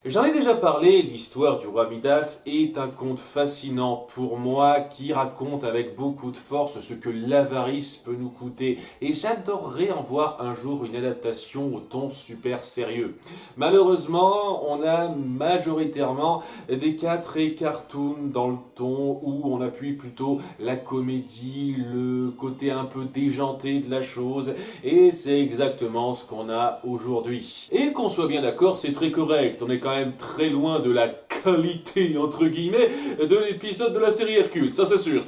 J'en ai déjà parlé, l'histoire du roi Midas est un conte fascinant pour moi qui raconte avec beaucoup de force ce que l'avarice peut nous coûter et j'adorerais en voir un jour une adaptation au ton super sérieux. Malheureusement, on a majoritairement des cas très cartoon dans le ton où on appuie plutôt la comédie, le côté un peu déjanté de la chose et c'est exactement ce qu'on a aujourd'hui. Et qu'on soit bien d'accord, c'est très correct, on est quand même très loin de la qualité, entre guillemets, de l'épisode de la série Hercule, ça c'est sûr,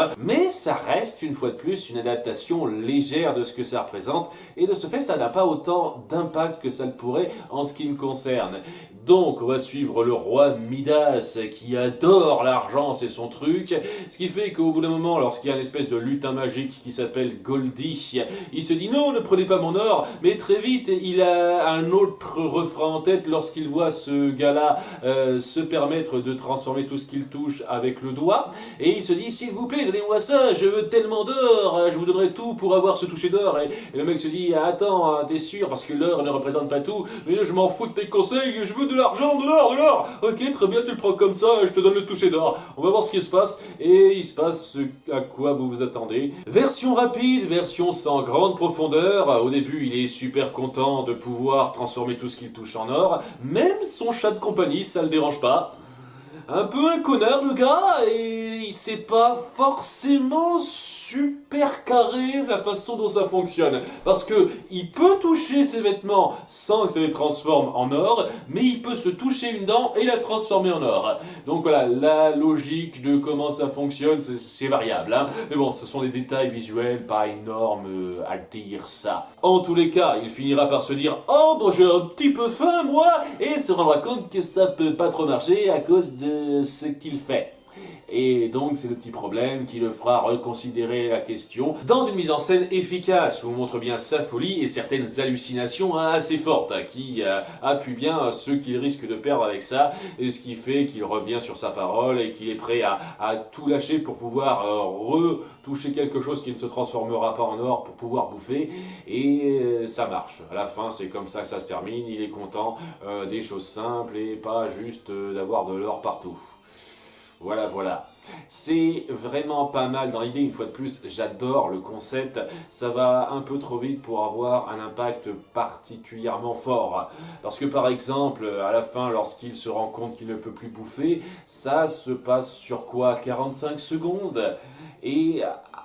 hein. Mais ça reste, une fois de plus, une adaptation légère de ce que ça représente, et de ce fait, ça n'a pas autant d'impact que ça le pourrait en ce qui me concerne. Donc, on va suivre le roi Midas, qui adore l'argent, c'est son truc, ce qui fait qu'au bout d'un moment, lorsqu'il y a une espèce de lutin magique qui s'appelle Goldie, il se dit non, ne prenez pas mon or, mais très vite, il a un autre refrain en tête lorsqu'il voit ce gars-là se permettre de transformer tout ce qu'il touche avec le doigt, et il se dit s'il vous plaît, donnez-moi ça, je veux tellement d'or, je vous donnerai tout pour avoir ce toucher d'or, et le mec se dit attends, t'es sûr, parce que l'or ne représente pas tout, mais je m'en fous de tes conseils, je veux de l'argent, de l'or, ok, très bien, tu le prends comme ça, je te donne le toucher d'or, on va voir ce qui se passe, et il se passe ce à quoi vous vous attendez. Version rapide, version sans grande profondeur, au début il est super content de pouvoir transformer tout ce qu'il touche en or, même son chat de compagnie, ça le dérange pas. Un peu un connard le gars, et il sait pas forcément super carré la façon dont ça fonctionne. Parce que il peut toucher ses vêtements sans que ça les transforme en or, mais il peut se toucher une dent et la transformer en or. Donc voilà, la logique de comment ça fonctionne, c'est variable, hein. Mais bon, ce sont des détails visuels, pas énormes à dire ça. En tous les cas, il finira par se dire « Oh, bon, j'ai un petit peu faim, moi !» et se rendra compte que ça peut pas trop marcher à cause de ce qu'il fait. Et donc c'est le petit problème qui le fera reconsidérer la question dans une mise en scène efficace où on montre bien sa folie et certaines hallucinations assez fortes qui appuient bien ce qu'il risque de perdre avec ça, et ce qui fait qu'il revient sur sa parole et qu'il est prêt à tout lâcher pour pouvoir retoucher quelque chose qui ne se transformera pas en or pour pouvoir bouffer, et ça marche. À la fin c'est comme ça que ça se termine, il est content des choses simples et pas juste d'avoir de l'or partout. Voilà. C'est vraiment pas mal dans l'idée, une fois de plus, j'adore le concept, ça va un peu trop vite pour avoir un impact particulièrement fort. Parce que par exemple, à la fin, lorsqu'il se rend compte qu'il ne peut plus bouffer, ça se passe sur quoi, 45 secondes? Et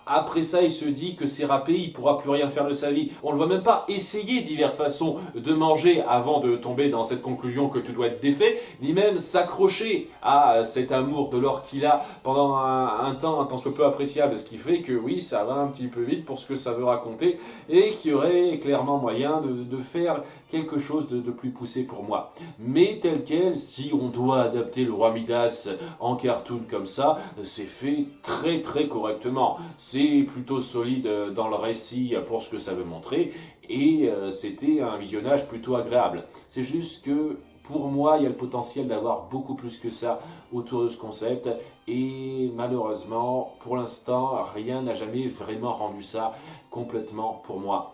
après ça, il se dit que c'est râpé, il pourra plus rien faire de sa vie. On ne le voit même pas essayer diverses façons de manger avant de tomber dans cette conclusion que tout doit être défait, ni même s'accrocher à cet amour de l'or qu'il a pendant un temps soit peu appréciable. Ce qui fait que oui, ça va un petit peu vite pour ce que ça veut raconter et qu'il y aurait clairement moyen de faire quelque chose de plus poussé pour moi. Mais tel quel, si on doit adapter le roi Midas en cartoon comme ça, c'est fait très correctement. C'est plutôt solide dans le récit pour ce que ça veut montrer et c'était un visionnage plutôt agréable. C'est juste que pour moi, il y a le potentiel d'avoir beaucoup plus que ça autour de ce concept et malheureusement, pour l'instant, rien n'a jamais vraiment rendu ça complètement pour moi.